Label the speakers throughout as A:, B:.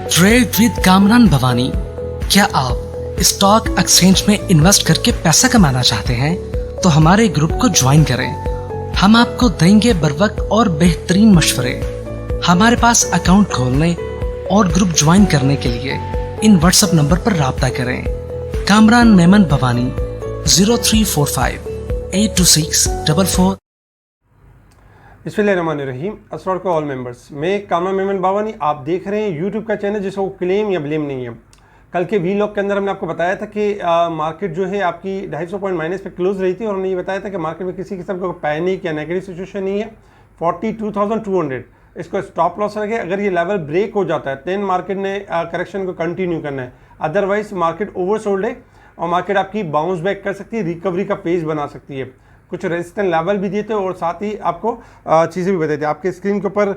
A: Trade with Kamran Bhavani. क्या आप stock exchange में इन्वेस्ट करके पैसा कमाना चाहते हैं तो हमारे ग्रुप को ज्वाइन करें। हम आपको देंगे बर वक्त और बेहतरीन मशवरे। हमारे पास अकाउंट खोलने और ग्रुप ज्वाइन करने के लिए इन व्हाट्सएप नंबर पर राब्ता करें। कामरान मेमन भवानी 0345 82644।
B: बिस्मिल्लाहिर्रहमानिर्रहीम। अस्सलाम वालेकुम ऑल मेंबर्स। मैं कामरान मेमन भवानी, आप देख रहे हैं यूट्यूब का चैनल जिसको क्लेम या ब्लेम नहीं है। कल के वीलॉग के अंदर हमने आपको बताया था कि मार्केट जो है आपकी 250 पॉइंट माइनस पे क्लोज रही थी और हमने ये बताया था कि मार्केट में किसी किस्म का पैनिक या नेगेटिव सिचुएशन नहीं है। 42,200 इसको स्टॉप लॉस रखे। अगर ये लेवल ब्रेक हो जाता है देन मार्केट ने करेक्शन को कंटिन्यू करना है, अदरवाइज मार्केट ओवरसोल्ड है और मार्केट आपकी बाउंस बैक कर सकती है, रिकवरी का पेज बना सकती है। कुछ रेजिस्टेंट लेवल भी दिए थे और साथ ही आपको चीज़ें भी बताई थी। आपके स्क्रीन के ऊपर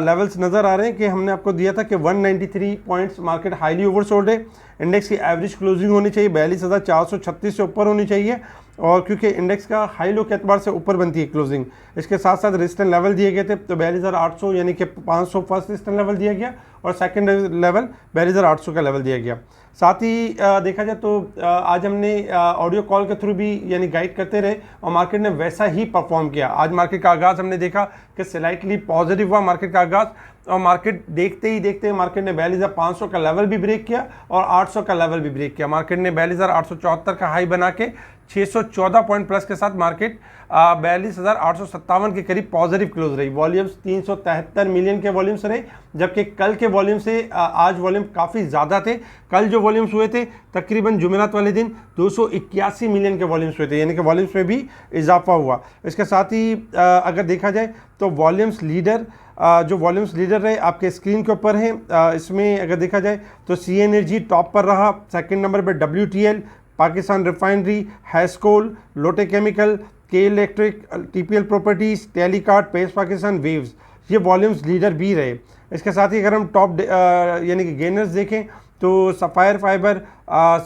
B: लेवल्स नज़र आ रहे हैं कि हमने आपको दिया था कि 193 पॉइंट्स मार्केट हाईली ओवरसोल्ड है। इंडेक्स की एवरेज क्लोजिंग होनी चाहिए 42,436 से ऊपर होनी चाहिए और क्योंकि इंडेक्स का हाई लो के एतबार से ऊपर बनती है क्लोजिंग। इसके साथ साथ रेजिस्टेंट लेवल दिए गए थे, तो 42,800 यानी कि 500 फर्स्ट रेजिस्टेंट लेवल दिया गया और सेकंड लेवल 42,800 का लेवल दिया गया। साथ ही देखा जाए तो आज हमने ऑडियो कॉल के थ्रू भी यानी गाइड करते रहे और मार्केट ने वैसा ही परफॉर्म किया। आज मार्केट का आगाज़ हमने देखा कि स्लाइटली पॉजिटिव हुआ मार्केट का आगाज़ और मार्केट देखते ही देखते मार्केट ने 42,500 का लेवल भी ब्रेक किया और 800 का लेवल भी ब्रेक किया। मार्केट ने 42,874 का हाई बना के 614 पॉइंट प्लस के साथ मार्केट 42,857 के करीब पॉजिटिव क्लोज रही। वॉल्यूम्स 373 मिलियन के वॉल्यूम्स रहे, जबकि कल के वॉल्यूम से आज वॉल्यूम काफ़ी ज़्यादा थे। कल जो वॉल्यूम्स हुए थे तकरीबन जुमेरात वाले दिन 281 मिलियन के वॉल्यूम्स हुए थे, यानी कि वॉल्यूम्स में भी इजाफा हुआ। इसके साथ ही अगर देखा जाए तो वॉल्यूम्स लीडर जो वॉल्यूम्स लीडर रहे आपके स्क्रीन के ऊपर हैं। इसमें अगर देखा जाए तो सी एनर्जी टॉप पर रहा, सेकंड नंबर पर WTL, Pakistan refinery, Hascol, Lotte chemical, K electric, TPL properties, Telecard, Pace Pakistan, Waves, ये वॉल्यूम्स लीडर भी रहे। इसके साथ ही अगर हम टॉप यानी कि गेनर्स देखें तो सफ़ायर फाइबर,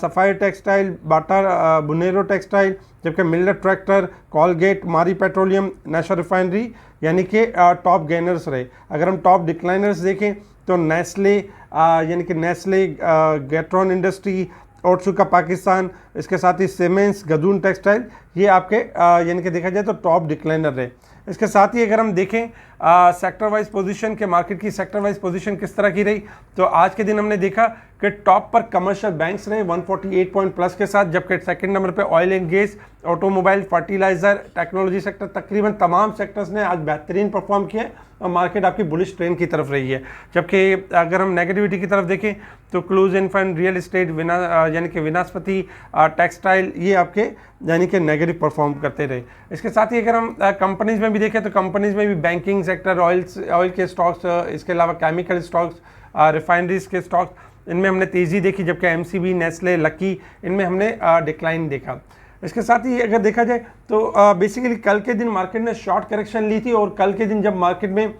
B: सफ़ायर टेक्सटाइल, बाटा बुनेरो टेक्सटाइल, जबकि मिलर ट्रैक्टर, कॉलगेट, मारी पेट्रोलियम, नेशा रिफाइनरी यानी कि टॉप गेनर्स रहे। अगर हम टॉप डिक्लाइनर्स देखें तो नेस्ले यानी कि नेस्ले, गैट्रॉन इंडस्ट्री, ओट्सुका पाकिस्तान, इसके साथ ही सीमेंस, गदून टेक्सटाइल, ये आपके यानी कि देखा जाए तो टॉप डिक्लाइनर रहे। इसके साथ ही अगर हम देखें सेक्टर वाइज पोजीशन के मार्केट की सेक्टर वाइज पोजीशन किस तरह की रही, तो आज के दिन हमने देखा कि टॉप पर कमर्शियल बैंक्स रहे 148 पॉइंट प्लस के साथ, जबकि सेकंड नंबर पे oil and gas, automobile, fertiliser, technology sector, तकरीबन तमाम सेक्टर्स ने आज बेहतरीन परफॉर्म किया और मार्केट आपकी बुलिश ट्रेंड की तरफ रही है। जबकि अगर हम नेगेटिविटी की तरफ देखें तो close in fund, real estate, यानी कि विनास्पति, टेक्सटाइल, ये आपके यानी कि नेगेटिव परफॉर्म करते रहे। इसके साथ ही अगर हम कंपनीज में भी देखें तो कंपनीज में भी बैंकिंग सेक्टर, ऑयल के स्टॉक्स, इसके अलावा केमिकल स्टॉक्स, रिफाइनरीज के स्टॉक्स, इनमें हमने तेज़ी देखी, जबकि MCB, नेस्ले, लकी, इनमें हमने डिक्लाइन देखा। इसके साथ ही अगर देखा जाए तो बेसिकली कल के दिन मार्केट ने शॉर्ट करेक्शन ली थी और कल के दिन जब मार्केट में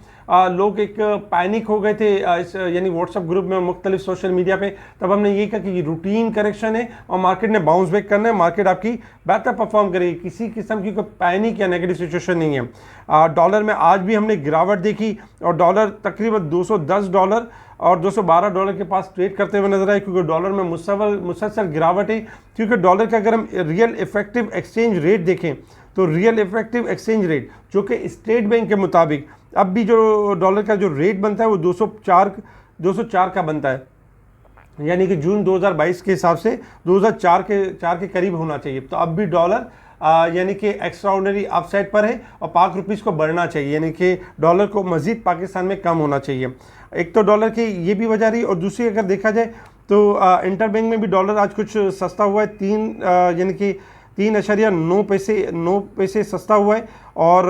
B: लोग एक पैनिक हो गए थे इस यानी व्हाट्सएप ग्रुप में, मुख्तलिफ सोशल मीडिया पे, तब हमने ये कहा कि रूटीन करेक्शन है और मार्केट ने बाउंस बैक करना है, मार्केट आपकी बेहतर परफॉर्म करेगी, किसी किस्म की कोई पैनिक या नेगेटिव सिचुएशन नहीं है। डॉलर में आज भी हमने गिरावट देखी और डॉलर तकरीबन $210 और $212 के पास ट्रेड करते हुए नजर आए, क्योंकि डॉलर में मुसलसल गिरावट है। क्योंकि डॉलर का अगर हम रियल इफेक्टिव एक्सचेंज रेट देखें तो रियल इफेक्टिव एक्सचेंज रेट जो कि स्टेट बैंक के मुताबिक अब भी जो डॉलर का जो रेट बनता है वो 204 का बनता है, यानी कि जून 2022 के हिसाब से 2004 के करीब होना चाहिए। तो अब भी डॉलर यानी कि एक्स्ट्राऑर्डिनरी अपसाइड पर है और पाक रुपीस को बढ़ना चाहिए, यानी कि डॉलर को मजीद पाकिस्तान में कम होना चाहिए। एक तो डॉलर की ये भी वजह रही और दूसरी अगर देखा जाए तो इंटर बैंक में भी डॉलर आज कुछ सस्ता हुआ है, यानी कि 3.9 पैसे सस्ता हुआ है और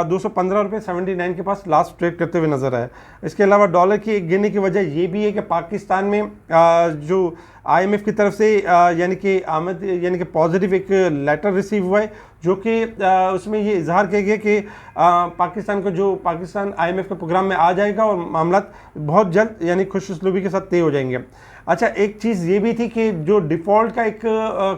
B: ₹215.79 के पास लास्ट ट्रेड करते हुए नजर आया। इसके अलावा डॉलर की एक गिरने की वजह ये भी है कि पाकिस्तान में जो IMF की तरफ से यानी कि पॉजिटिव एक लेटर रिसीव हुआ है, जो कि उसमें ये इजहार किया गया कि पाकिस्तान को जो पाकिस्तान IMF के प्रोग्राम में आ जाएगा और मामला बहुत जल्द यानी खुशउस्लूबी के साथ तय हो जाएंगे। अच्छा, एक चीज़ ये भी थी कि जो डिफ़ॉल्ट का एक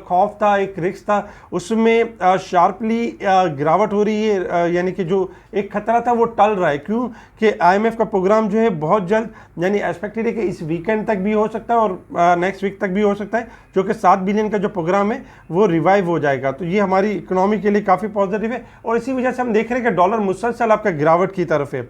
B: खौफ था, एक रिस्क था, उसमें शार्पली गिरावट हो रही है, यानी कि जो एक खतरा था वो टल रहा है। क्यों कि आईएमएफ का प्रोग्राम जो है बहुत जल्द, यानी एक्सपेक्टेड है कि इस वीकेंड तक भी हो सकता है और नेक्स्ट वीक तक भी हो सकता है, जो कि 7 बिलियन का जो प्रोग्राम है वो रिवाइव हो जाएगा। तो ये हमारी इकोनॉमी के लिए काफ़ी पॉजिटिव है और इसी वजह से हम देख रहे हैं कि डॉलर मुसलसल आपका गिरावट की तरफ है।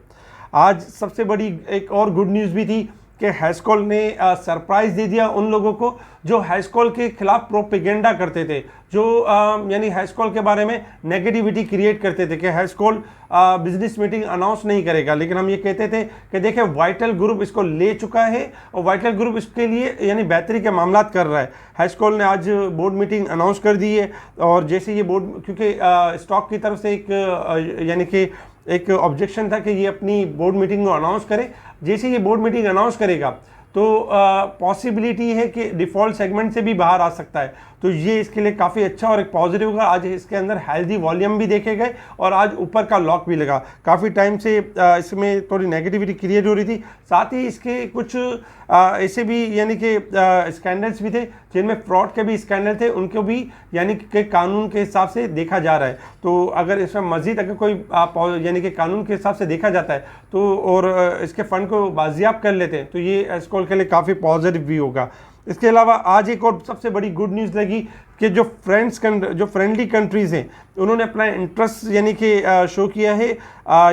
B: आज सबसे बड़ी एक और गुड न्यूज़ भी थी कि हैशकॉल ने सरप्राइज दे दिया उन लोगों को जो हैशकॉल के खिलाफ प्रोपेगेंडा करते थे, जो यानी हैशकॉल के बारे में नेगेटिविटी क्रिएट करते थे कि हैशकॉल बिजनेस मीटिंग अनाउंस नहीं करेगा। लेकिन हम ये कहते थे कि देखिए वाइटल ग्रुप इसको ले चुका है और वाइटल ग्रुप इसके लिए यानी बेहतरी के मामला कर रहा है। हैशकॉल ने आज बोर्ड मीटिंग अनाउंस कर दी है और जैसे ये बोर्ड, क्योंकि स्टॉक की तरफ से एक यानी कि एक ऑब्जेक्शन था कि ये अपनी बोर्ड मीटिंग को अनाउंस करे। जैसे ये बोर्ड मीटिंग अनाउंस करेगा तो पॉसिबिलिटी है कि डिफ़ॉल्ट सेगमेंट से भी बाहर आ सकता है। तो ये इसके लिए काफ़ी अच्छा और एक पॉजिटिव होगा। आज इसके अंदर हेल्दी वॉल्यूम भी देखे गए और आज ऊपर का लॉक भी लगा। काफ़ी टाइम से इसमें थोड़ी नेगेटिविटी क्रिएट हो रही थी। साथ ही इसके कुछ ऐसे भी यानी कि स्कैंडल्स भी थे जिनमें फ्रॉड के भी स्कैंडल थे, उनको भी यानी कि कानून के हिसाब से देखा जा रहा है। तो अगर इसमें मज़ीद अगर कोई यानी कि कानून के हिसाब से देखा जाता है तो और इसके फ़ंड को बाजियाब कर लेते हैं तो ये एस्कॉल के लिए काफ़ी पॉजिटिव भी होगा। इसके अलावा आज एक और सबसे बड़ी गुड न्यूज़ लगी कि जो फ्रेंडली कंट्रीज़ हैं उन्होंने अपना इंटरेस्ट यानी कि शो किया है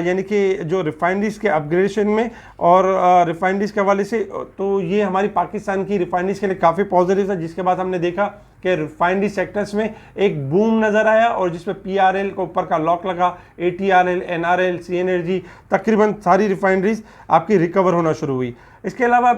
B: यानी कि जो रिफाइनरीज़ के अपग्रेडेशन में और रिफाइनरीज़ के हवाले से। तो ये हमारी पाकिस्तान की रिफाइनरीज़ के लिए काफ़ी पॉजिटिव है, जिसके बाद हमने देखा कि रिफाइनरी सेक्टर्स में एक बूम नज़र आया और जिसमें PRL को ऊपर का लॉक लगा। ATRL, NRL, सी एनर्जी, तकरीबन सारी रिफाइनरीज आपकी रिकवर होना शुरू हुई। इसके अलावा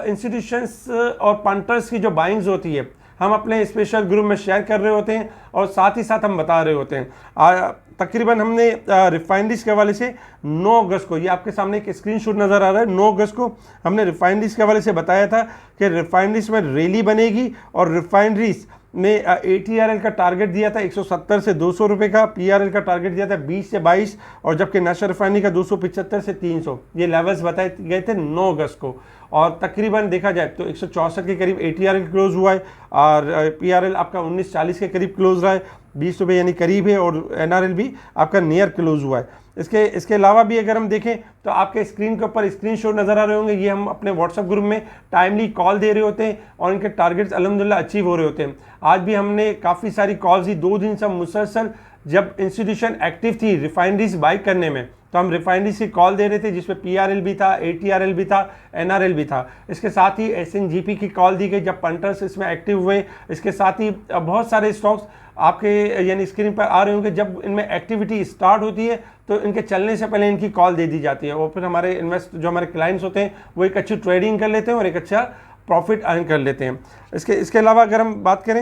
B: इंस्टीट्यूशंस और पंटर्स की जो बाइंग्स होती है हम अपने स्पेशल ग्रुप में शेयर कर रहे होते हैं और साथ ही साथ हम बता रहे होते हैं। तकरीबन हमने रिफाइनरीज के हवाले से 9 अगस्त को, ये आपके सामने एक स्क्रीनशॉट नज़र आ रहा है, 9 अगस्त को हमने रिफाइनरीज के हवाले से बताया था कि रिफाइनरीज में रैली बनेगी और रिफाइनरीज में ATRL का टारगेट दिया था 170 से 200 रुपये का, PRL का टारगेट दिया था 20 से 22 और जबकि नेशनल रिफाइनरी का 275 से 300, ये लेवल्स बताए गए थे 9 अगस्त को। और तकरीबन देखा जाए तो 164 के करीब ATRL क्लोज हुआ है और PRL आपका 1940 के करीब क्लोज रहा है, 20 रुपये यानी करीब है, और NRL भी आपका नियर क्लोज हुआ है। इसके अलावा भी अगर हम देखें तो आपके स्क्रीन के ऊपर स्क्रीनशॉट नज़र आ रहे होंगे, ये हम अपने व्हाट्सएप ग्रुप में टाइमली कॉल दे रहे होते हैं और इनके टारगेट्स अल्हम्दुलिल्लाह अचीव हो रहे होते हैं। आज भी हमने काफ़ी सारी कॉल्स दी, 2 दिन से मुसलसल जब इंस्टीट्यूशन एक्टिव थी रिफाइनरीज बाई करने में तो हम रिफाइनरीज की कॉल दे रहे थे, जिसमें PRL भी था, ATRL भी था, NRL भी था। इसके साथ ही SNGP की कॉल दी गई जब पंटर्स इसमें एक्टिव हुए। इसके साथ ही बहुत सारे स्टॉक्स आपके यानी स्क्रीन पर आ रहे होंगे, जब इनमें एक्टिविटी स्टार्ट होती है तो इनके चलने से पहले इनकी कॉल दे दी जाती है और फिर हमारे जो हमारे क्लाइंट्स होते हैं वो एक अच्छी ट्रेडिंग कर लेते हैं और एक अच्छा प्रॉफिट अर्न कर लेते हैं। इसके अलावा अगर हम बात करें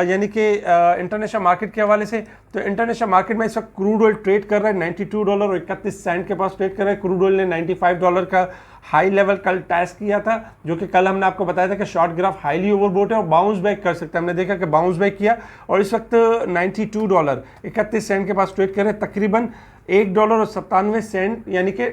B: यानी कि इंटरनेशनल मार्केट के हवाले से, तो इंटरनेशनल मार्केट में इस वक्त क्रूड ऑयल ट्रेड कर रहा है $92.31 के पास ट्रेड कर रहा है। क्रूड ऑयल ने $95 का हाई लेवल कल टेस्ट किया था, जो कि कल हमने आपको बताया था कि शॉर्ट ग्राफ हाईली ओवरबोट है और बाउंस बैक कर सकता है। हमने देखा कि बाउंस बैक किया और इस वक्त $92.31 के पास ट्रेड कर रहे हैं, तकरीबन $1.97 यानी कि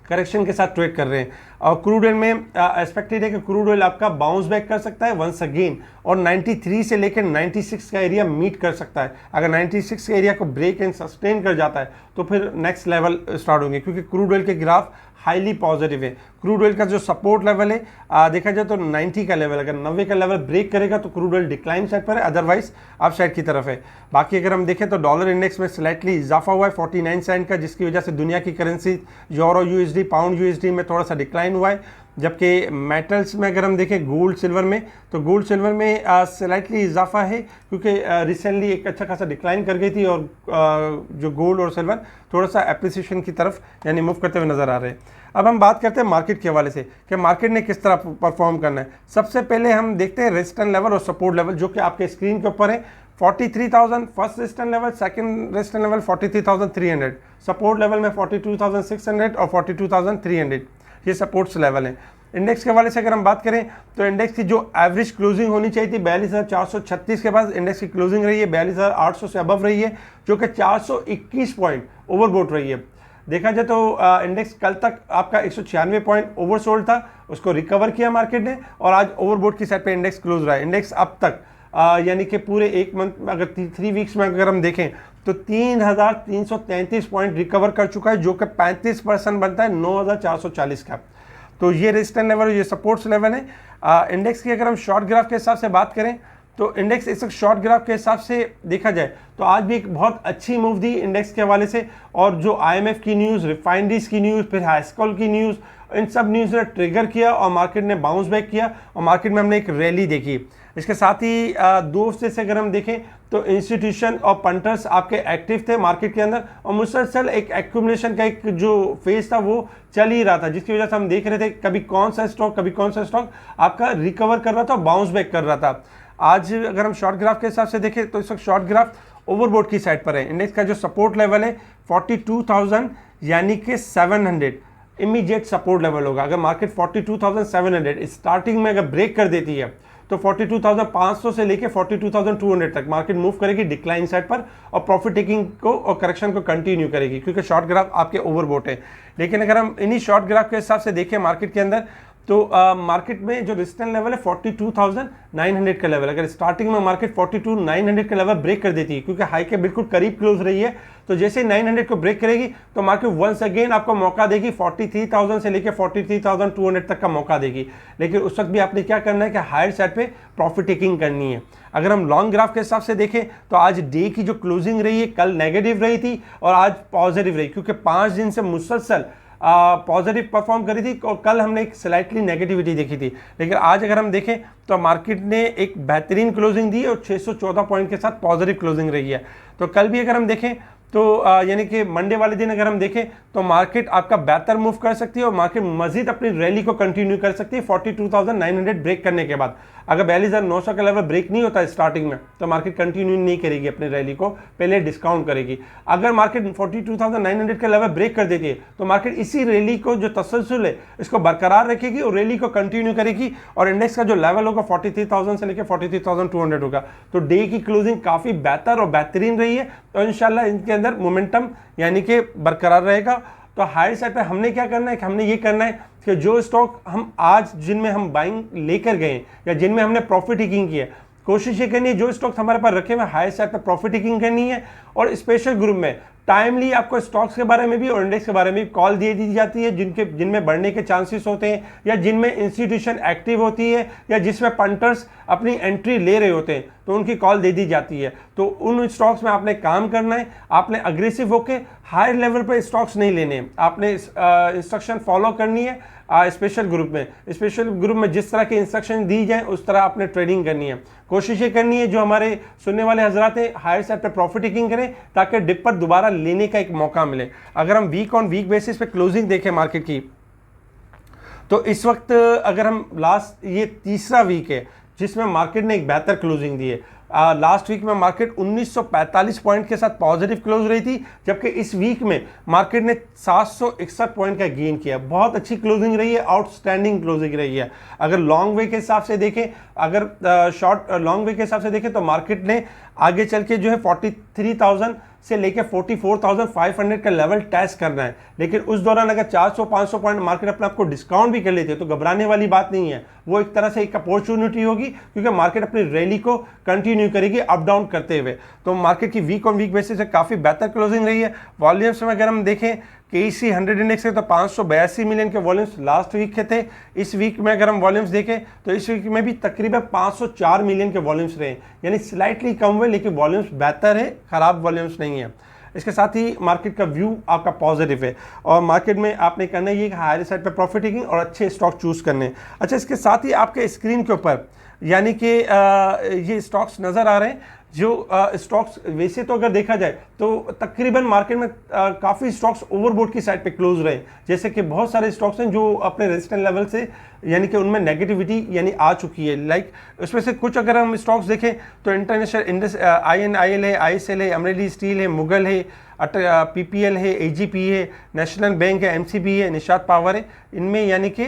B: करेक्शन के साथ ट्रेड कर रहे हैं। और क्रूड ऑयल में एक्सपेक्टेड है कि क्रूड ऑयल आपका बाउंस बैक कर सकता है वंस अगेन और 93 से लेकर 96 का एरिया मीट कर सकता है। अगर 96 के एरिया को ब्रेक एंड सस्टेन कर जाता है तो फिर नेक्स्ट लेवल स्टार्ट होंगे, क्योंकि क्रूड ऑयल के ग्राफ हाईली पॉजिटिव है। क्रूड ऑयल का जो सपोर्ट लेवल है देखा जाए तो 90 का लेवल, अगर 90 का लेवल ब्रेक करेगा तो क्रूड ऑयल डिक्लाइन साइड पर है, अदरवाइज अप साइड की तरफ है। बाकी अगर हम देखें तो डॉलर इंडेक्स में स्लाइटली इजाफा हुआ है 49 सेंट का, जिसकी वजह से दुनिया की currency euro USD, pound USD में थोड़ा सा डिक्लाइन हुआ है। जबकि मेटल्स में अगर हम देखें गोल्ड सिल्वर में, तो गोल्ड सिल्वर में स्लाइटली इजाफा है, क्योंकि रिसेंटली एक अच्छा खासा डिक्लाइन कर गई थी और जो गोल्ड और सिल्वर थोड़ा सा एप्रिसिएशन की तरफ यानी मूव करते हुए नज़र आ रहे हैं। अब हम बात करते हैं मार्केट के हवाले से कि मार्केट ने किस तरह परफॉर्म करना है। सबसे पहले हम देखते हैं रेजिस्टेंस लेवल और सपोर्ट लेवल, जो कि आपके स्क्रीन के ऊपर है। 43,000 first resistance level, second resistance level 43,300, support level में 42,600 और 42,300, ये सपोर्ट्स लेवल हैं। इंडेक्स के हवाले से अगर हम बात करें तो इंडेक्स की जो एवरेज क्लोजिंग होनी चाहिए थी 42,436 के पास इंडेक्स की क्लोजिंग रही है, 42,800 से अबव रही है, जो कि 421 पॉइंट ओवरबोट रही है। देखा जाए तो इंडेक्स कल तक आपका 196 पॉइंट ओवरसोल्ड था, उसको रिकवर किया मार्केट ने और आज ओवरबोट की साइड पे इंडेक्स क्लोज रहा है। इंडेक्स अब तक यानी कि पूरे एक मंथ अगर 3 वीक्स में अगर हम देखें तो 3,333 पॉइंट रिकवर कर चुका है, जो कि 35% बनता है 9,440 का। तो ये रेजिस्टेंस लेवल, ये सपोर्ट्स लेवल है। इंडेक्स की अगर हम शॉर्ट ग्राफ के हिसाब से बात करें तो इंडेक्स इस शॉर्ट ग्राफ के हिसाब से देखा जाए तो आज भी एक बहुत अच्छी मूव दी इंडेक्स के हवाले से। और जो IMF की न्यूज़, रिफाइनरीज की न्यूज़, फिर हाईस्कॉल की न्यूज़, इन सब न्यूज़ ने ट्रिगर किया और मार्केट ने बाउंस बैक किया और मार्केट में हमने एक रैली देखी। इसके साथ ही दो हफ्ते से अगर हम देखें तो इंस्टीट्यूशन और पंटर्स आपके एक्टिव थे मार्केट के अंदर और मुसलसल एक एक्यूमुलेशन का एक जो फेज था वो चल ही रहा था, जिसकी वजह से हम देख रहे थे कभी कौन सा स्टॉक आपका रिकवर कर रहा था, बाउंस बैक कर रहा था। आज अगर हम शॉर्ट ग्राफ के हिसाब से देखें तो इस वक्त शॉर्ट ग्राफ ओवरबोट की साइड पर है। इंडेक्स का जो सपोर्ट लेवल है 42,000 यानी कि 700 इमीडिएट सपोर्ट लेवल होगा। अगर मार्केट 42,700 स्टार्टिंग में अगर ब्रेक कर देती है तो 42,500 से लेके 42,200 तक मार्केट मूव करेगी डिक्लाइन साइड पर और प्रॉफिट टेकिंग को और करेक्शन को कंटिन्यू करेगी, क्योंकि शॉर्ट ग्राफ आपके ओवरबोट है। लेकिन अगर हम इन्हीं शॉर्ट ग्राफ के हिसाब से देखें मार्केट के अंदर तो मार्केट में जो रेजिस्टेंस लेवल है 42,900 का लेवल, अगर स्टार्टिंग में मार्केट 42,900 का लेवल ब्रेक कर देती है, क्योंकि हाई के बिल्कुल करीब क्लोज रही है, तो जैसे 900 को ब्रेक करेगी तो मार्केट वंस अगेन आपको मौका देगी 43,000 से लेकर 43,200 तक का मौका देगी। लेकिन उस वक्त भी आपने क्या करना है कि हायर साइड पे प्रॉफिट टेकिंग करनी है। अगर हम लॉन्ग ग्राफ के हिसाब से देखें तो आज डे की जो क्लोजिंग रही है कल नेगेटिव रही थी और आज पॉजिटिव रही, क्योंकि 5 दिन से मुसलसल पॉजिटिव परफॉर्म करी थी और कल हमने एक स्लाइटली नेगेटिविटी देखी थी। लेकिन आज अगर हम देखें तो मार्केट ने एक बेहतरीन क्लोजिंग दी और 614 पॉइंट के साथ पॉजिटिव क्लोजिंग रही है। तो कल भी अगर हम देखें तो यानी कि मंडे वाले दिन अगर हम देखें तो मार्केट आपका बेहतर मूव कर सकती है और मार्केट मजीद अपनी रैली को कंटिन्यू कर सकती है 42,900 ब्रेक करने के बाद। अगर 42,900 का लेवल ब्रेक नहीं होता है स्टार्टिंग में तो मार्केट कंटिन्यू नहीं करेगी अपनी रैली को, पहले डिस्काउंट करेगी। अगर मार्केट 42,900 का लेवल ब्रेक कर देती है तो मार्केट इसी रैली को जो तसलसल है इसको बरकरार रखेगी और रैली को कंटिन्यू करेगी और इंडेक्स का जो लेवल होगा 43,000 से लेकर 43,200 होगा। तो डे की क्लोजिंग काफ़ी बेहतर और बेहतरीन रही है और इंशाल्लाह इनके अंदर मोमेंटम यानी कि बरकरार रहेगा। तो हायर साइड पे हमने क्या करना है कि हमने ये करना है कि जो स्टॉक हम आज जिनमें हम बाइंग लेकर गए या जिनमें हमने प्रॉफिट टेकिंग की है, कोशिश ये करनी है जो स्टॉक्स हमारे पास रखे हुए हायर साइड पे प्रॉफिट टेकिंग करनी है। और स्पेशल ग्रुप में टाइमली आपको स्टॉक्स के बारे में भी और इंडेक्स के बारे में भी कॉल दे दी जाती है जिनमें बढ़ने के चांसेस होते हैं या जिनमें इंस्टीट्यूशन एक्टिव होती है या जिसमें पंटर्स अपनी एंट्री ले रहे होते हैं, तो उनकी कॉल दे दी जाती है। तो उन स्टॉक्स में आपने काम करना है, आपने अग्रेसिव होकर हायर लेवल पर स्टॉक्स नहीं लेने, आपने इंस्ट्रक्शन फॉलो करनी है। स्पेशल ग्रुप में जिस तरह के इंस्ट्रक्शन दी जाए उस तरह आपने ट्रेडिंग करनी है। कोशिश ये करनी है जो हमारे सुनने वाले हजरात हैं हायर साइड पे प्रॉफिट टेकिंग करें ताकि डिप पर दोबारा लेने का एक मौका मिले। अगर हम वीक ऑन वीक बेसिस पे क्लोजिंग देखें मार्केट की तो इस वक्त अगर हम लास्ट ये तीसरा वीक है जिसमें मार्केट ने एक बेहतर क्लोजिंग दी है। लास्ट वीक में मार्केट 1945 पॉइंट के साथ पॉजिटिव क्लोज रही थी, जबकि इस वीक में मार्केट ने 761 पॉइंट का गेन किया। बहुत अच्छी क्लोजिंग रही है, आउटस्टैंडिंग क्लोजिंग रही है। अगर लॉन्ग वे के हिसाब से देखें, अगर शॉर्ट लॉन्ग वे के हिसाब से देखें तो मार्केट ने आगे चल के जो है 43,000 से लेके 44,500 का लेवल टेस्ट करना है। लेकिन उस दौरान अगर 400-500 पॉइंट मार्केट अपने आपको डिस्काउंट भी कर लेते तो घबराने वाली बात नहीं है, वो एक तरह से एक अपॉर्चुनिटी होगी क्योंकि मार्केट अपनी रैली को कंटिन्यू करेगी अप डाउन करते हुए। तो मार्केट की वीक ऑन वीक बेसिस से काफ़ी बेहतर क्लोजिंग रही है। वॉल्यूम्स में अगर हम देखें KC 100 इंडेक्स है तो 582 मिलियन के वॉल्यूम्स लास्ट वीक के थे। इस वीक में अगर हम वॉल्यूम्स देखें तो इस वीक में भी तकरीबन 504 मिलियन के वॉल्यूम्स रहे, यानी स्लाइटली कम हुए लेकिन वॉल्यूम्स बेहतर है, ख़राब वॉल्यूम्स नहीं है। इसके साथ ही मार्केट का व्यू आपका पॉजिटिव है और मार्केट में आपने करना ये हायर साइड पे प्रॉफिट टेकिंग और अच्छे स्टॉक चूज़ करने। अच्छा, इसके साथ ही आपके स्क्रीन के ऊपर यानी कि ये स्टॉक्स नज़र आ रहे हैं जो स्टॉक्स वैसे तो अगर देखा जाए तो तकरीबन मार्केट में काफ़ी स्टॉक्स ओवरबोट की साइड पे क्लोज रहे, जैसे कि बहुत सारे स्टॉक्स हैं जो अपने रेजिस्टेंस लेवल से यानी कि उनमें नेगेटिविटी यानी आ चुकी है। लाइक उसमें से कुछ अगर हम स्टॉक्स देखें तो इंटरनेशनल INIL है, ISL है, अमरेली स्टील है, मुगल है, PPL है, AGP है, नेशनल बैंक है, MCB है, निशात पावर है। इनमें यानी कि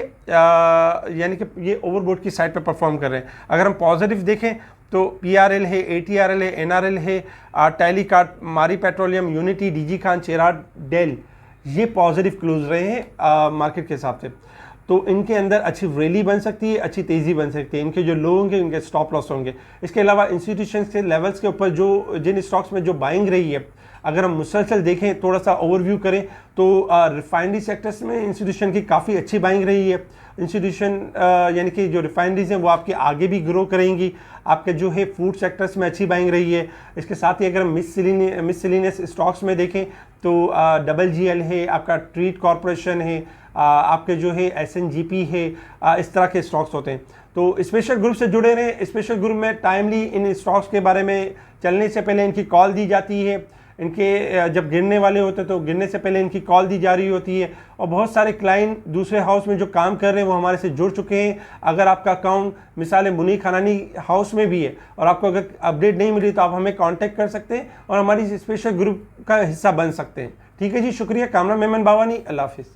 B: ये ओवरबोट की साइड पे परफॉर्म कर रहे हैं। अगर हम पॉजिटिव देखें तो PRL है, ATRL है, NRL है, Telecard, Mari petroleum, unity, DG Khan, चेराड, डेल, ये पॉजिटिव क्लोज रहे हैं मार्केट के हिसाब से। तो इनके अंदर अच्छी रैली बन सकती है, अच्छी तेज़ी बन सकती है। इनके जो लो होंगे उनके स्टॉप लॉस होंगे। इसके अलावा इंस्टीट्यूशन के लेवल्स के ऊपर जो जिन स्टॉक्स में जो बाइंग रही है, अगर हम मुसलसल देखें, थोड़ा सा ओवरव्यू करें तो रिफाइनरी सेक्टर्स में इंस्टीट्यूशन की काफ़ी अच्छी बाइंग रही है। इंस्टीट्यूशन यानी कि जो रिफाइनरीज हैं वो आपके आगे भी ग्रो करेंगी। आपके जो है फूड सेक्टर्स में अच्छी बाइंग रही है। इसके साथ ही अगर हम मिसलिनियस स्टॉक्स में देखें तो WGL है, आपका ट्रीट कॉरपोरेशन है, आपके जो है SNGP है, इस तरह के स्टॉक्स होते हैं। तो स्पेशल ग्रुप से जुड़े रहें। स्पेशल ग्रुप में टाइमली इन स्टॉक्स के बारे में चलने से पहले इनकी कॉल दी जाती है। इनके जब गिरने वाले होते हैं तो गिरने से पहले इनकी कॉल दी जा रही होती है। और बहुत सारे क्लाइंट दूसरे हाउस में जो काम कर रहे हैं वो हमारे से जुड़ चुके हैं। अगर आपका अकाउंट मिसाल मुनीर खानानी हाउस में भी है और आपको अगर अपडेट नहीं मिली तो आप हमें कांटेक्ट कर सकते हैं और हमारी स्पेशल ग्रुप का हिस्सा बन सकते हैं। ठीक है जी, शुक्रिया। कामरान मेमन बावानी, अल्लाह हाफिज़।